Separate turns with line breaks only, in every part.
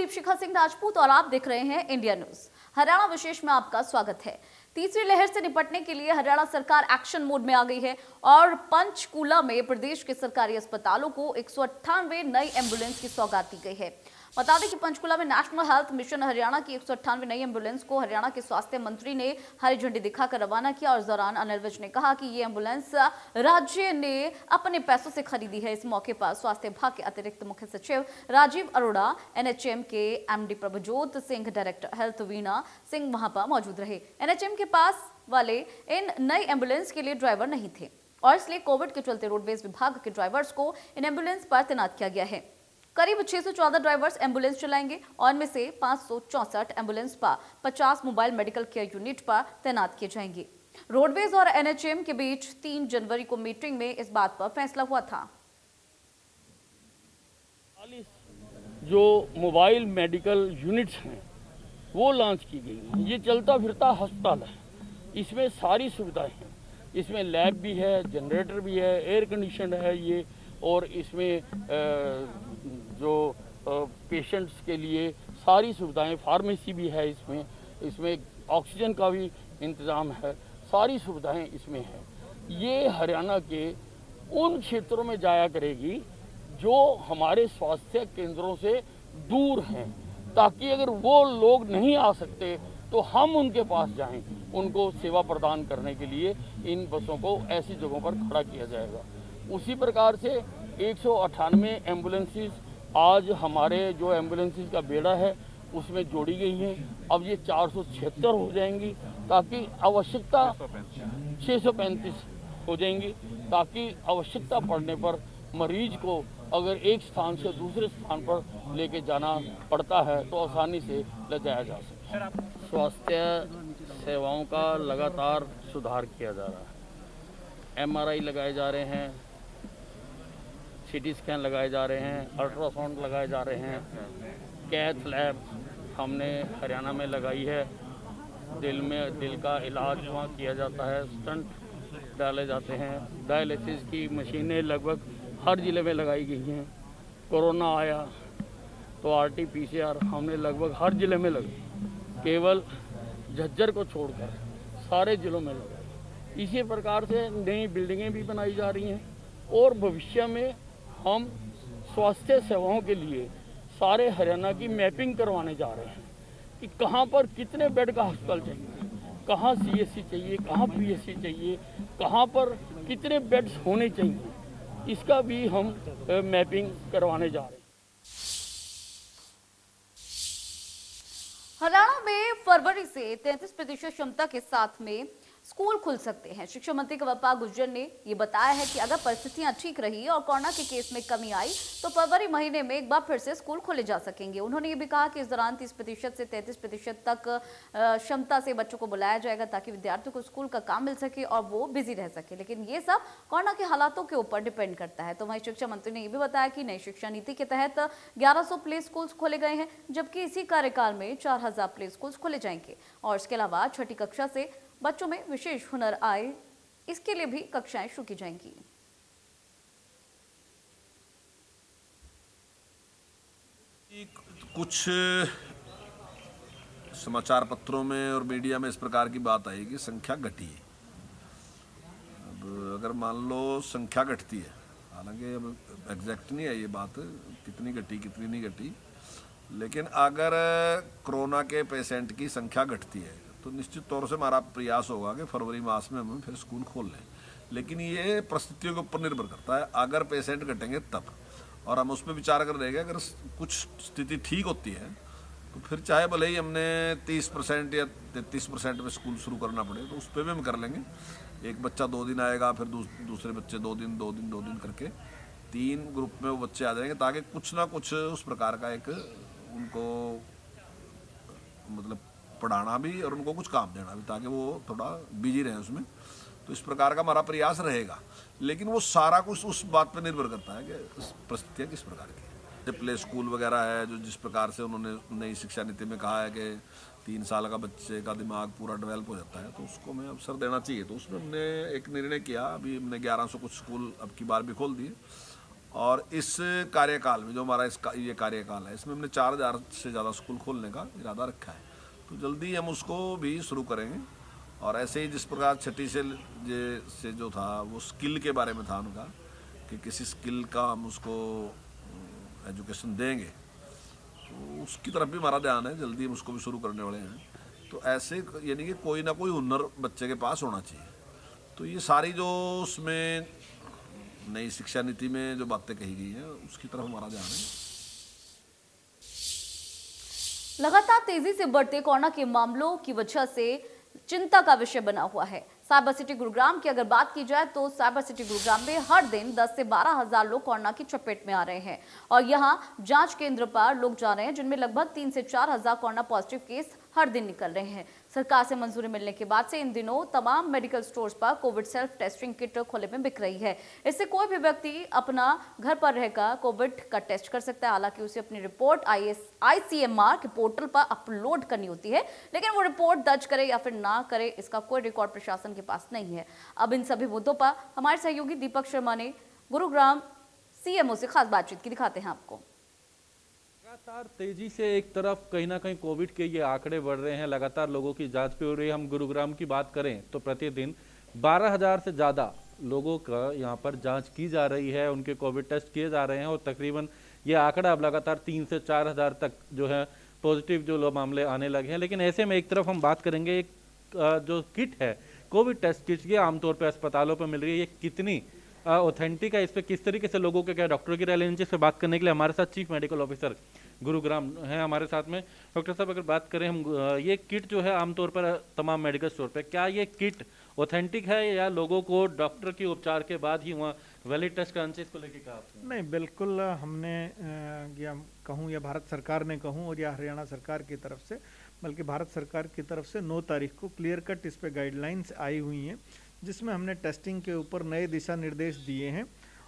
दीपशिखा सिंह राजपूत और आप देख रहे हैं इंडिया न्यूज। हरियाणा विशेष में आपका स्वागत है। तीसरी लहर से निपटने के लिए हरियाणा सरकार एक्शन मोड में आ गई है और पंचकूला में प्रदेश के सरकारी अस्पतालों को 198 नई एम्बुलेंस की सौगात दी गई है। बता दें कि पंचकूला में नेशनल हेल्थ मिशन हरियाणा की 198 नई एम्बुलेंस को हरियाणा के स्वास्थ्य मंत्री ने हरी झंडी दिखाकर रवाना किया और इस दौरान अनिल विज ने कहा कि ये एम्बुलेंस राज्य ने अपने पैसों से खरीदी है। इस मौके पर स्वास्थ्य विभाग के अतिरिक्त मुख्य सचिव राजीव अरोड़ा, एनएचएम के MD Prabhjot Singh, director health Veena Singh वहां पर मौजूद रहे। एनएचएम के पास वाले इन नई एम्बुलेंस के लिए ड्राइवर नहीं थे और इसलिए कोविड के चलते रोडवेज विभाग के ड्राइवर्स को इन एम्बुलेंस पर तैनात किया गया है। करीब 614 ड्राइवर्स एम्बुलेंस चलाएंगे और इनमें से 564 एम्बुलेंस पर 50 मोबाइल मेडिकल केयर यूनिट पर तैनात किए जाएंगे। रोडवेज और एनएचएम के बीच 3 जनवरी को मीटिंग में इस बात पर फैसला हुआ था।
जो मोबाइल मेडिकल यूनिट्स हैं वो लॉन्च की गई हैं। ये चलता फिरता अस्पताल है, इसमें सारी सुविधाएं हैं। इसमें लैब भी है, जनरेटर भी है, एयर कंडीशन है ये, और इसमें जो पेशेंट्स के लिए सारी सुविधाएं, फार्मेसी भी है इसमें ऑक्सीजन का भी इंतज़ाम है, सारी सुविधाएं इसमें है। ये हरियाणा के उन क्षेत्रों में जाया करेगी जो हमारे स्वास्थ्य केंद्रों से दूर हैं, ताकि अगर वो लोग नहीं आ सकते तो हम उनके पास जाएं, उनको सेवा प्रदान करने के लिए इन बसों को ऐसी जगहों पर खड़ा किया जाएगा। उसी प्रकार से 198 एम्बुलेंसेस आज हमारे जो एम्बुलेंसेस का बेड़ा है उसमें जोड़ी गई हैं। अब ये 476 हो जाएंगी, ताकि आवश्यकता 635 हो जाएंगी, ताकि आवश्यकता पड़ने पर मरीज को अगर एक स्थान से दूसरे स्थान पर लेके जाना पड़ता है तो आसानी से ले जाया जा सकता है। स्वास्थ्य सेवाओं का लगातार सुधार किया जा रहा है। एमआरआई लगाए जा रहे हैं, सीटी स्कैन लगाए जा रहे हैं, अल्ट्रासाउंड लगाए जा रहे हैं, कैथ लैब हमने हरियाणा में लगाई है। दिल का इलाज वहाँ किया जाता है, स्टंट डाले जाते हैं, डायलिसिस की मशीनें लगभग हर ज़िले में लगाई गई हैं। कोरोना आया तो RT-PCR हमने लगभग हर ज़िले में लगाई, केवल झज्जर को छोड़कर सारे ज़िलों में लगाई। इसी प्रकार से नई बिल्डिंगें भी बनाई जा रही हैं और भविष्य में हम स्वास्थ्य सेवाओं के लिए सारे हरियाणा की मैपिंग करवाने जा रहे हैं कि कहाँ पर कितने बेड का अस्पताल चाहिए, कहाँ CSC चाहिए, कहाँ PSC चाहिए, कहाँ पर कितने बेड्स होने चाहिए, इसका भी हम मैपिंग करवाने जा रहे हैं।
हरियाणा में फरवरी से 33% क्षमता के साथ में स्कूल खुल सकते हैं। शिक्षा मंत्री कंवरपाल गुर्जर ने ये बताया है कि अगर परिस्थितियां ठीक रही और कोरोना के केस में कमी आई तो फरवरी महीने में एक बार फिर से स्कूल खोले जा सकेंगे। उन्होंने ये भी कहा कि इस दौरान 30% से 33% तक क्षमता से बच्चों को बुलाया जाएगा ताकि विद्यार्थियों को स्कूल का काम मिल सके और वो बिजी रह सके, लेकिन ये सब कोरोना के हालातों के ऊपर डिपेंड करता है। तो वहीं शिक्षा मंत्री ने यह भी बताया कि नई शिक्षा नीति के तहत 1100 प्ले स्कूल खोले गए हैं, जबकि इसी कार्यकाल में 4000 प्ले स्कूल खोले जाएंगे और इसके अलावा छठी कक्षा से बच्चों में विशेष हुनर आए, इसके लिए भी कक्षाएं शुरू की जाएंगी।
कुछ समाचार पत्रों में और मीडिया में इस प्रकार की बात आई कि संख्या घटी है। अब अगर मान लो संख्या घटती है, हालांकि अब एग्जैक्ट नहीं है ये बात कितनी घटी कितनी नहीं घटी, लेकिन अगर कोरोना के पेशेंट की संख्या घटती है तो निश्चित तौर से हमारा प्रयास होगा कि फरवरी मास में हम फिर स्कूल खोल लें। लेकिन ये परिस्थितियों के ऊपर निर्भर करता है, अगर पेशेंट घटेंगे तब, और हम उस पर विचार कर देंगे। अगर कुछ स्थिति ठीक होती है तो फिर चाहे भले ही हमने 30% या 33% में स्कूल शुरू करना पड़े तो उस पर भी हम कर लेंगे। एक बच्चा 2 दिन आएगा, फिर दूसरे बच्चे 2 दिन करके 3 ग्रुप में वो बच्चे आ जाएंगे, ताकि कुछ ना कुछ उस प्रकार का एक उनको मतलब पढ़ाना भी और उनको कुछ काम देना भी, ताकि वो थोड़ा बिजी रहें उसमें। तो इस प्रकार का हमारा प्रयास रहेगा, लेकिन वो सारा कुछ उस बात पर निर्भर करता है कि परिस्थितियाँ किस प्रकार की है। प्ले स्कूल वगैरह है जो जिस प्रकार से उन्होंने नई शिक्षा नीति में कहा है कि 3 साल का बच्चे का दिमाग पूरा डेवलप हो जाता है, तो उसको हमें अवसर देना चाहिए। तो उसमें हमने एक निर्णय किया, अभी हमने 1100 कुछ स्कूल अब की बार भी खोल दिए और इस कार्यकाल में जो हमारा ये कार्यकाल है, इसमें हमने 4000 से ज़्यादा स्कूल खोलने का इरादा रखा है। तो जल्दी हम उसको भी शुरू करेंगे। और ऐसे ही जिस प्रकार छठी से जो था वो स्किल के बारे में था उनका, कि किसी स्किल का हम उसको एजुकेशन देंगे, तो उसकी तरफ भी हमारा ध्यान है। जल्दी हम उसको भी शुरू करने वाले हैं। तो ऐसे यानी कि कोई ना कोई हुनर बच्चे के पास होना चाहिए। तो ये सारी जो उसमें नई शिक्षा नीति में जो बातें कही गई हैं उसकी तरफ हमारा ध्यान है।
लगातार तेजी से बढ़ते कोरोना के मामलों की वजह से चिंता का विषय बना हुआ है। साइबर सिटी गुरुग्राम की अगर बात की जाए तो साइबर सिटी गुरुग्राम में हर दिन 10 से 12 हजार लोग कोरोना की चपेट में आ रहे हैं और यहां जांच केंद्र पर लोग जा रहे हैं जिनमें लगभग 3 से 4 हजार कोरोना पॉजिटिव केस हर दिन निकल रहे हैं। सरकार से मंजूरी मिलने के बाद से इन दिनों तमाम मेडिकल स्टोर्स पर कोविड सेल्फ टेस्टिंग किट खुले में बिक रही है। इससे कोई भी व्यक्ति अपना घर पर रहकर कोविड का टेस्ट कर सकता है। हालांकि उसे अपनी रिपोर्ट ICMR के पोर्टल पर अपलोड करनी होती है, लेकिन वो रिपोर्ट दर्ज करे या फिर ना करे इसका कोई रिकॉर्ड प्रशासन के पास नहीं है। अब इन सभी मुद्दों पर हमारे सहयोगी दीपक शर्मा ने गुरुग्राम CMO से खास बातचीत की, दिखाते हैं आपको।
लगातार तेजी से एक तरफ कहीं ना कहीं कोविड के ये आंकड़े बढ़ रहे हैं, लगातार लोगों की जांच भी हो रही है। हम गुरुग्राम की बात करें तो प्रतिदिन 12,000 से ज़्यादा लोगों का यहाँ पर जांच की जा रही है, उनके कोविड टेस्ट किए जा रहे हैं और तकरीबन ये आंकड़ा अब लगातार 3 से 4 हज़ार तक जो है पॉजिटिव जो मामले आने लगे हैं। लेकिन ऐसे में एक तरफ हम बात करेंगे, एक जो किट है कोविड टेस्ट किट, ये आमतौर पर अस्पतालों पर मिल रही है, ये कितनी ऑथेंटिक है, इस पर किस तरीके से लोगों के क्या डॉक्टरों की राय लेनी चाहिए, इस पर बात करने के लिए हमारे साथ चीफ मेडिकल ऑफिसर गुरुग्राम हैं हमारे साथ में। डॉक्टर साहब, अगर बात करें हम, ये किट जो है आमतौर पर तमाम मेडिकल स्टोर पे, क्या ये किट ऑथेंटिक है या लोगों को डॉक्टर के उपचार के बाद ही वहाँ वैलिड टेस्ट कराना चाहिए, इसको लेके क्या आपने?
नहीं, बिल्कुल हमने या कहूँ या भारत सरकार ने कहूँ और या हरियाणा सरकार की तरफ से, बल्कि भारत सरकार की तरफ से 9 तारीख को क्लियर कट इस पे गाइडलाइंस आई हुई हैं, जिसमें हमने टेस्टिंग के ऊपर नए दिशा निर्देश दिए हैं।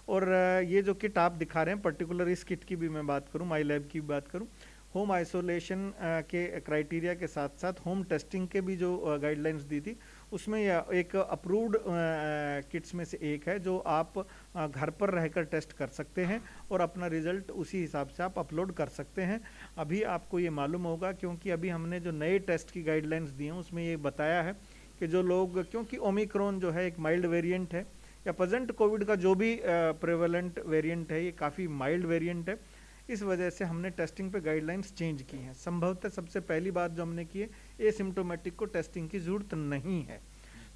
और ये जो किट आप दिखा रहे हैं, पर्टिकुलर इस किट की भी मैं बात करूं, माई लैब की बात करूं, होम आइसोलेशन के क्राइटेरिया के साथ साथ होम टेस्टिंग के भी जो गाइडलाइंस दी थी, उसमें यह एक अप्रूव्ड किट्स में से एक है जो आप घर पर रहकर टेस्ट कर सकते हैं और अपना रिजल्ट उसी हिसाब से आप अपलोड कर सकते हैं। अभी आपको ये मालूम होगा, क्योंकि अभी हमने जो नए टेस्ट की गाइडलाइंस दी हैं उसमें ये बताया है कि जो लोग, क्योंकि ओमिक्रॉन जो है एक माइल्ड वेरिएंट है, या प्रेजेंट कोविड का जो भी प्रेवलेंट वेरिएंट है ये काफ़ी माइल्ड वेरिएंट है, इस वजह से हमने टेस्टिंग पे गाइडलाइंस चेंज की हैं। संभवतः सबसे पहली बात जो हमने की है, एसिम्प्टोमेटिक को टेस्टिंग की ज़रूरत नहीं है।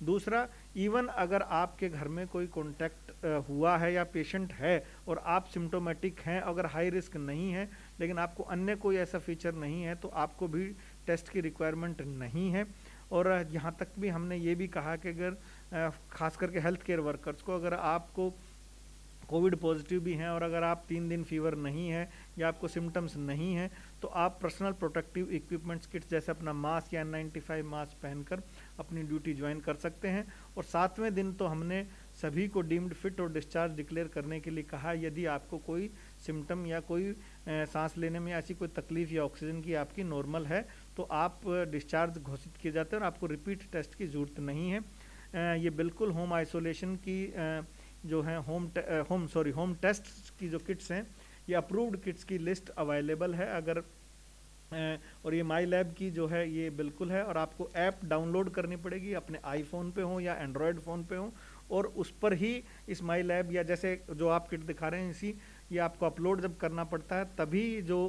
दूसरा, इवन अगर आपके घर में कोई कॉन्टैक्ट हुआ है या पेशेंट है और आप सिम्टोमेटिक हैं, अगर हाई रिस्क नहीं है लेकिन आपको अन्य कोई ऐसा फीचर नहीं है, तो आपको भी टेस्ट की रिक्वायरमेंट नहीं है। और यहाँ तक भी हमने ये भी कहा कि अगर खास करके हेल्थ केयर वर्कर्स को, अगर आपको कोविड पॉजिटिव भी हैं और अगर आप 3 दिन फीवर नहीं है या आपको सिम्टम्स नहीं है, तो आप पर्सनल प्रोटेक्टिव इक्विपमेंट्स किट्स जैसे अपना मास्क या N95 मास्क पहनकर अपनी ड्यूटी ज्वाइन कर सकते हैं। और 7वें दिन तो हमने सभी को डीम्ड फिट और डिस्चार्ज डिक्लेयर करने के लिए कहा। यदि आपको कोई सिम्टम या कोई सांस लेने में ऐसी कोई तकलीफ या ऑक्सीजन की आपकी नॉर्मल है, तो आप डिस्चार्ज घोषित किए जाते हैं और आपको रिपीट टेस्ट की ज़रूरत नहीं है। ये बिल्कुल होम आइसोलेशन की जो है होम टेस्ट की जो किट्स हैं, ये अप्रूव्ड किट्स की लिस्ट अवेलेबल है। अगर और ये माई लैब की जो है ये बिल्कुल है, और आपको ऐप डाउनलोड करनी पड़ेगी, अपने आईफोन पे हो या एंड्रॉयड फ़ोन पे हो, और उस पर ही इस माई लैब या जैसे जो आप किट दिखा रहे हैं इसी, ये आपको अपलोड जब करना पड़ता है तभी जो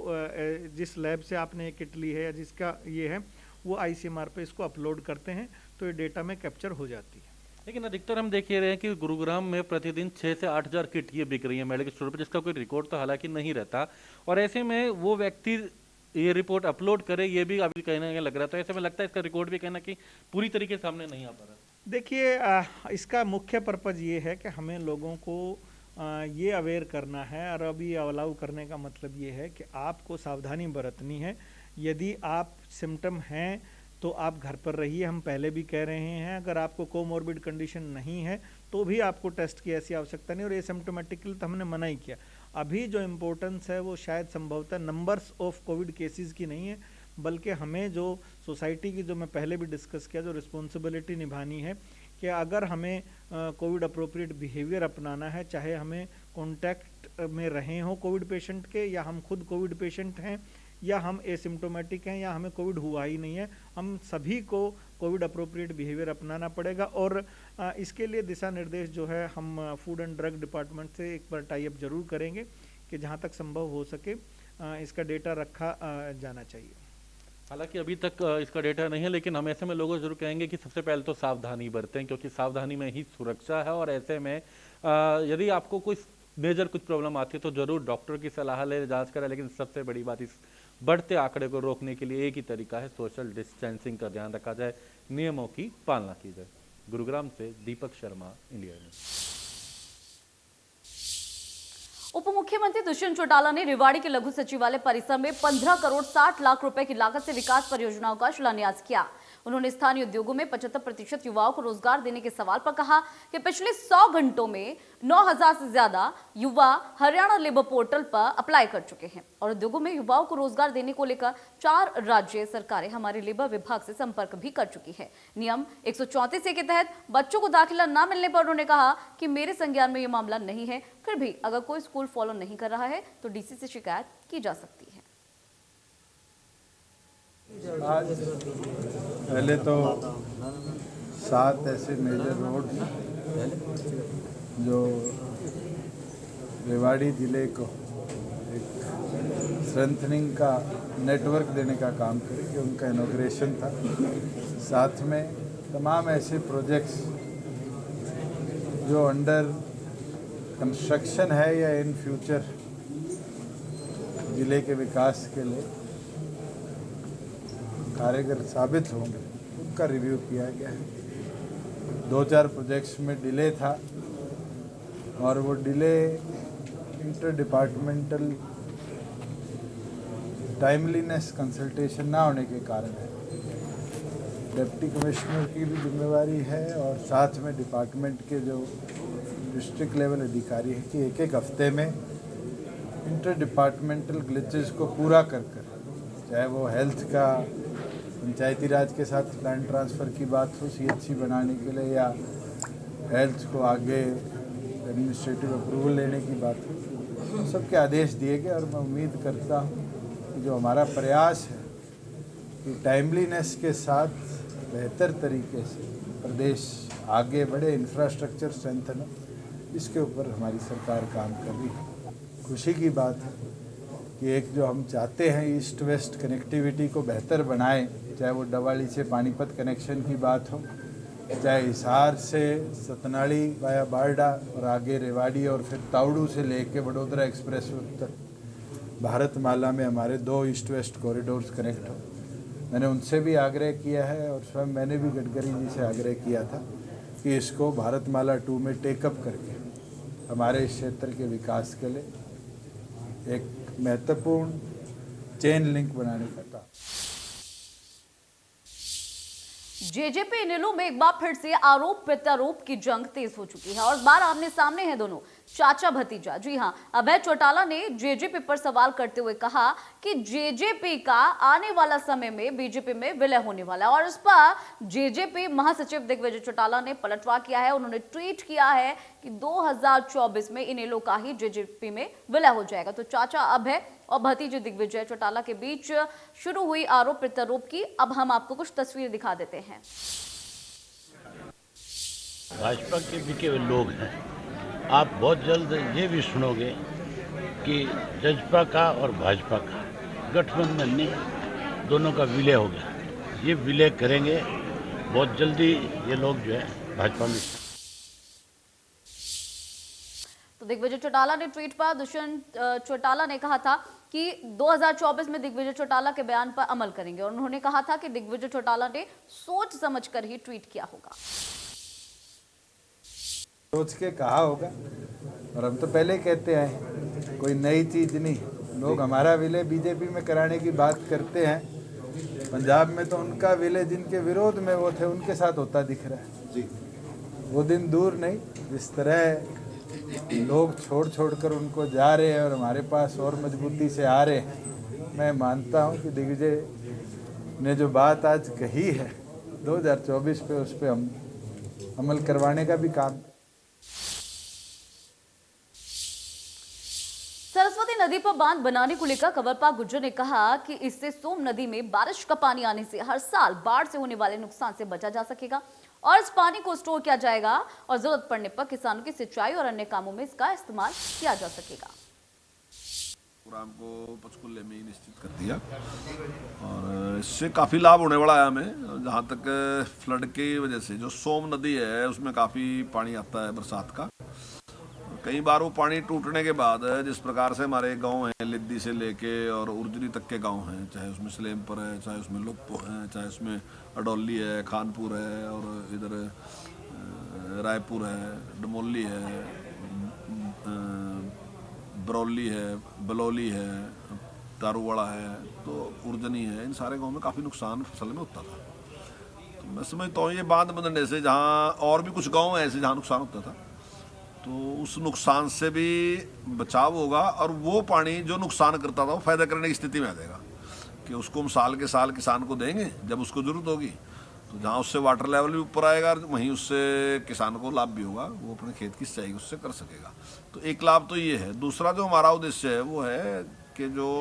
जिस लैब से आपने ये किट ली है या जिसका ये है वो ICMR पे इसको अपलोड करते हैं, तो ये डेटा में कैप्चर हो जाती है।
लेकिन अधिकतर हम देख रहे हैं कि गुरुग्राम में प्रतिदिन 6 से 8 हज़ार किट ये बिक रही है मेडिकल स्टोर पर, जिसका कोई रिकॉर्ड तो हालांकि नहीं रहता, और ऐसे में वो व्यक्ति ये रिपोर्ट अपलोड करे, ये भी अभी कहीं ना कहीं लग रहा था। ऐसे में लगता है इसका रिकॉर्ड भी कहना कि पूरी तरीके सामने नहीं आ पा रहा।
देखिए, इसका मुख्य पर्पज़ ये है कि हमें लोगों को ये अवेयर करना है, और अभी अलाउ करने का मतलब ये है कि आपको सावधानी बरतनी है। यदि आप सिम्टम हैं तो आप घर पर रहिए, हम पहले भी कह रहे हैं। अगर आपको कोमॉर्बिड कंडीशन नहीं है तो भी आपको टेस्ट की ऐसी आवश्यकता नहीं, और एसिम्प्टोमेटिकली तो हमने मना ही किया। अभी जो इम्पोर्टेंस है वो शायद संभवतः नंबर्स ऑफ कोविड केसेस की नहीं है, बल्कि हमें जो सोसाइटी की, जो मैं पहले भी डिस्कस किया, जो रिस्पॉन्सिबिलिटी निभानी है कि अगर हमें कोविड अप्रोप्रिएट बिहेवियर अपनाना है, चाहे हमें कॉन्टैक्ट में रहे हों कोविड पेशेंट के, या हम खुद कोविड पेशेंट हैं, या हम एसिम्टोमेटिक हैं, या हमें कोविड हुआ ही नहीं है, हम सभी को कोविड अप्रोप्रिएट बिहेवियर अपनाना पड़ेगा। और इसके लिए दिशा निर्देश जो है हम फूड एंड ड्रग डिपार्टमेंट से एक बार टाई अप जरूर करेंगे कि जहाँ तक संभव हो सके इसका डेटा रखा जाना चाहिए।
हालांकि अभी तक इसका डेटा नहीं है, लेकिन हम ऐसे में लोगों को जरूर कहेंगे कि सबसे पहले तो सावधानी बरतें, क्योंकि सावधानी में ही सुरक्षा है। और ऐसे में यदि आपको कोई मेजर कुछ प्रॉब्लम आती है तो जरूर डॉक्टर की सलाह ले, जांच करें। लेकिन सबसे बड़ी बात, इस बढ़ते आंकड़े को रोकने के लिए एक ही तरीका है, सोशल डिस्टेंसिंग का ध्यान रखा जाए, नियमों की पालना की जाए। गुरुग्राम से दीपक शर्मा, इंडिया न्यूज़।
उप मुख्यमंत्री दुष्यंत चौटाला ने रेवाड़ी के लघु सचिवालय परिसर में 15 करोड़ 60 लाख रुपए की लागत से विकास परियोजनाओं का शिलान्यास किया। उन्होंने स्थानीय उद्योगों में 75% युवाओं को रोजगार देने के सवाल पर कहा कि पिछले 100 घंटों में 9000 से ज्यादा युवा हरियाणा लेबर पोर्टल पर अप्लाई कर चुके हैं और उद्योगों में युवाओं को रोजगार देने को लेकर 4 राज्य सरकारें हमारे लेबर विभाग से संपर्क भी कर चुकी है। नियम 134 के तहत बच्चों को दाखिला न मिलने पर उन्होंने कहा कि मेरे संज्ञान में यह मामला नहीं है, फिर भी अगर कोई स्कूल फॉलो नहीं कर रहा है तो डीसी से शिकायत की जा सकती है।
आज पहले तो 7 ऐसे मेजर रोड जो रेवाड़ी जिले को एक स्ट्रेंथनिंग का नेटवर्क देने का काम करेंगे, उनका इनॉग्रेशन था। साथ में तमाम ऐसे प्रोजेक्ट्स जो अंडर कंस्ट्रक्शन है या इन फ्यूचर जिले के विकास के लिए कारगर साबित होंगे, उनका रिव्यू किया गया है। 2-4 प्रोजेक्ट्स में डिले था और वो delay inter departmental timeliness consultation ना होने के कारण है। डिप्टी कमिश्नर की भी जिम्मेवारी है और साथ में डिपार्टमेंट के जो डिस्ट्रिक्ट लेवल अधिकारी है कि एक हफ्ते में इंटर डिपार्टमेंटल ग्लिचेस को पूरा कर चाहे वो हेल्थ का पंचायती राज के साथ लैंड ट्रांसफ़र की बात हो CHC बनाने के लिए, या हेल्थ को आगे एडमिनिस्ट्रेटिव अप्रूवल लेने की बात हो, सबके आदेश दिए गए। और मैं उम्मीद करता हूँ कि जो हमारा प्रयास है कि टाइमलीनेस के साथ बेहतर तरीके से प्रदेश आगे बढ़े, इंफ्रास्ट्रक्चर स्ट्रेंथन हो, इसके ऊपर हमारी सरकार काम कर रही है। खुशी की बात है कि एक जो हम चाहते हैं ईस्ट वेस्ट कनेक्टिविटी को बेहतर बनाएं, चाहे वो डवाली से पानीपत कनेक्शन की बात हो, चाहे हिसार से सतनाड़ी वाया बारडा और आगे रेवाड़ी और फिर तावड़ू से लेके वडोदरा एक्सप्रेस तक भारतमाला में हमारे 2 ईस्ट वेस्ट कॉरिडोर्स कनेक्ट हो। मैंने उनसे भी आग्रह किया है और स्वयं मैंने भी गडकरी जी से आग्रह किया था कि इसको भारतमाला 2 में टेकअप करके हमारे इस क्षेत्र के विकास के लिए एक महत्वपूर्ण चेन लिंक बनाने का काम।
जेजेपी इनेलो में एक बार फिर से आरोप प्रत्यारोप की जंग तेज हो चुकी है और इस बार आमने सामने हैं दोनों चाचा भतीजा। जी हां, अभय चौटाला ने जेजेपी पर सवाल करते हुए कहा कि जेजेपी का आने वाला समय में बीजेपी में विलय होने वाला है और इस पर जेजेपी महासचिव दिग्विजय चौटाला ने पलटवार किया है। उन्होंने ट्वीट किया है कि 2024 में इनेलो का ही जेजेपी में विलय हो जाएगा। तो चाचा अभय और भतीजे दिग्विजय चौटाला के बीच शुरू हुई आरोप प्रत्यारोप की अब हम आपको कुछ तस्वीर दिखा देते हैं।
भाजपा के बिके हुए लोग हैं। आप बहुत जल्द ये भी सुनोगे कि जजपा का और भाजपा का गठबंधन नहीं, दोनों का विलय हो गया। ये विलय करेंगे बहुत जल्दी, ये लोग जो है भाजपा में।
तो दिग्विजय चौटाला ने ट्वीट पर दुष्यंत चौटाला ने कहा था कि 2024 में दिग्विजय चौटाला के बयान पर अमल करेंगे और उन्होंने कहा था कि दिग्विजय चौटाला ने सोच समझकर ही ट्वीट किया होगा।
सोच के कहा होगा और हम तो पहले कहते हैं, कोई नई चीज नहीं। लोग हमारा विलय बीजेपी में कराने की बात करते हैं, पंजाब में तो उनका विलय जिनके विरोध में वो थे उनके साथ होता दिख रहा है जी। वो दिन दूर नहीं, जिस तरह लोग छोड़ कर उनको जा रहे हैं और हमारे पास और मजबूती से आ रहे हैं। मैं मानता हूं कि दिग्विजय ने जो बात आज कही है 2024 पे, उस पर हम अमल करवाने का भी काम।
सोमवती नदी पर बांध बनाने को लेकर कंवरपाल गुर्जर ने कहा कि इससे सोम नदी में बारिश का पानी आने से हर साल बाढ़ से होने वाले नुकसान से बचा जा सकेगा और इस पानी को स्टोर किया जाएगा और जरूरत पड़ने पर किसानों की सिंचाई और अन्य कामों में इसका इस्तेमाल किया जा सकेगा।
प्रोग्राम को पंचकुले में ही निश्चित कर दिया और इससे काफ़ी लाभ होने वाला है हमें। जहाँ तक फ्लड की वजह से जो सोम नदी है उसमें काफ़ी पानी आता है बरसात का। कई बार वो पानी टूटने के बाद जिस प्रकार से हमारे गांव हैं लिद्दी से लेके और उर्जरी तक के गांव हैं, चाहे उसमें सलेमपुर है, चाहे उसमें लोकपो है, चाहे उसमें अडौली है, खानपुर है और इधर रायपुर है, डमोली है, बरौली है, बलौली है, दारूवाड़ा है, तो उर्जनी है, इन सारे गाँव में काफ़ी नुकसान फसल में होता था। तो मैं समझता हूँ ये बांध बनने से जहाँ और भी कुछ गाँव हैं ऐसे जहाँ नुकसान होता था तो उस नुकसान से भी बचाव होगा और वो पानी जो नुकसान करता था वो फायदा करने की स्थिति में आ जाएगा कि उसको हम साल के साल किसान को देंगे जब उसको ज़रूरत होगी। तो जहाँ उससे वाटर लेवल भी ऊपर आएगा वहीं उससे किसान को लाभ भी होगा, वो अपने खेत की सिंचाई उससे कर सकेगा। तो एक लाभ तो ये है। दूसरा जो हमारा उद्देश्य है वो है कि जो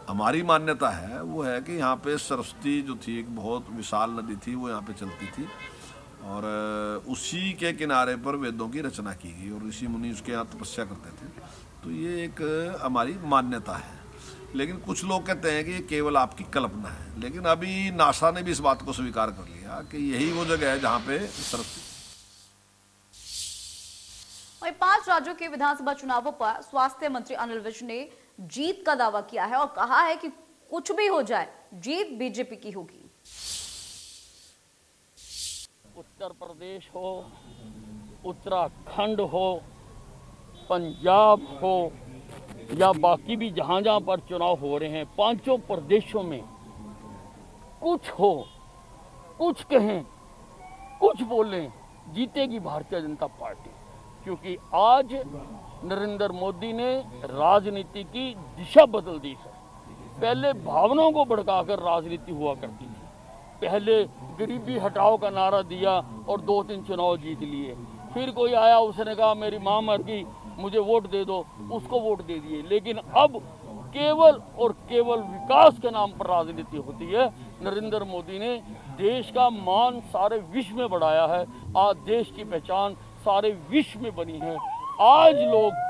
हमारी मान्यता है वो है कि यहाँ पे सरस्वती जो थी एक बहुत विशाल नदी थी, वो यहाँ पे चलती थी और उसी के किनारे पर वेदों की रचना की गई और ऋषि मुनि उसके यहाँ तपस्या करते थे। तो ये एक हमारी मान्यता है। लेकिन कुछ लोग कहते हैं कि ये केवल आपकी कल्पना है, लेकिन अभी नासा ने भी इस बात को स्वीकार कर लिया कि यही वो जगह है जहाँ पे सरस्वती।
वहीं 5 राज्यों के विधानसभा चुनावों पर स्वास्थ्य मंत्री अनिल विज ने जीत का दावा किया है और कहा है कि कुछ भी हो जाए जीत बीजेपी की होगी।
उत्तर प्रदेश हो, उत्तराखंड हो, पंजाब हो या बाकी भी जहाँ जहाँ पर चुनाव हो रहे हैं, पांचों प्रदेशों में कुछ हो, कुछ कहें, कुछ बोलें, जीतेगी भारतीय जनता पार्टी। क्योंकि आज नरेंद्र मोदी ने राजनीति की दिशा बदल दी है। पहले भावनाओं को भड़काकर राजनीति हुआ करती थी। पहले गरीबी हटाओ का नारा दिया और 2-3 चुनाव जीत लिए। फिर कोई आया, उसने कहा मेरी माँ मर गई, मुझे वोट दे दो, उसको वोट दे दिए। लेकिन अब केवल और केवल विकास के नाम पर राजनीति होती है। नरेंद्र मोदी ने देश का मान सारे विश्व में बढ़ाया है। आज देश की पहचान सारे विश्व में बनी है। आज लोग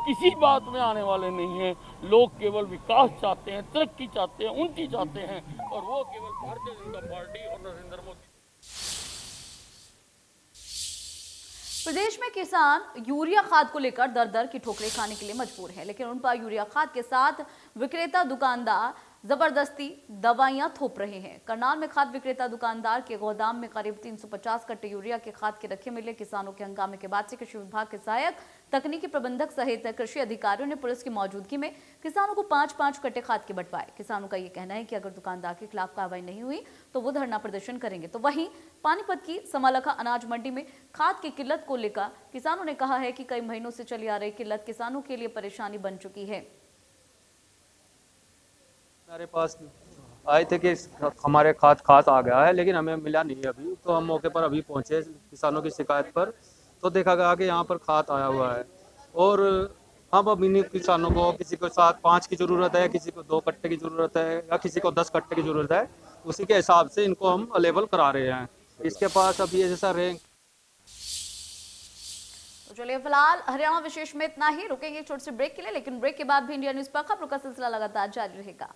किसी बात में आने वाले नहीं हैं। लोग केवल विकास चाहते हैं, तरक्की चाहते हैं, उन्नति चाहते हैं और वो केवल भारतीय जनता पार्टी और नरेंद्र मोदी।
प्रदेश में किसान यूरिया खाद को लेकर दर की ठोकरें खाने के लिए मजबूर हैं, लेकिन उन पर यूरिया खाद के साथ विक्रेता दुकानदार जबरदस्ती दवाइयां थोप रहे हैं। करनाल में खाद विक्रेता दुकानदार के गोदाम में करीब 350 कट्टे यूरिया के खाद के रखे मिले। किसानों के हंगामे के बाद से कृषि विभाग के सहायक तकनीकी प्रबंधक सहित कृषि अधिकारियों ने पुलिस की मौजूदगी में किसानों को 5-5 कट्टे खाद के बंटवाए। किसानों का ये कहना है कि अगर दुकानदार के खिलाफ कार्रवाई नहीं हुई तो वो धरना प्रदर्शन करेंगे। तो वहीं पानीपत की समालखा अनाज मंडी में खाद की किल्लत को लेकर किसानों ने कहा है कि कई महीनों से चली आ रही किल्लत किसानों के लिए परेशानी बन चुकी है।
हमारे पास आए थे कि हमारे खाद आ गया है, लेकिन हमें मिला नहीं अभी। तो हम मौके पर अभी पहुंचे किसानों की शिकायत पर, तो देखा गया कि यहाँ पर खाद आया हुआ है और हम अब इन किसानों को किसी को 7-5 की ज़रूरत है, किसी को 2 कट्टे की ज़रूरत है या किसी को 10 कट्टे की ज़रूरत है, उसी के हिसाब से इनको हम अवेलेबल करा रहे हैं। इसके पास अभी जैसा रैंक।
तो चलिए फिलहाल हरियाणा विशेष में इतना ही। रुकेंगे एक छोटे से ब्रेक के लिए, लेकिन ब्रेक के बाद भी इंडिया न्यूज़ पर खबरों का सिलसिला लगातार जारी रहेगा।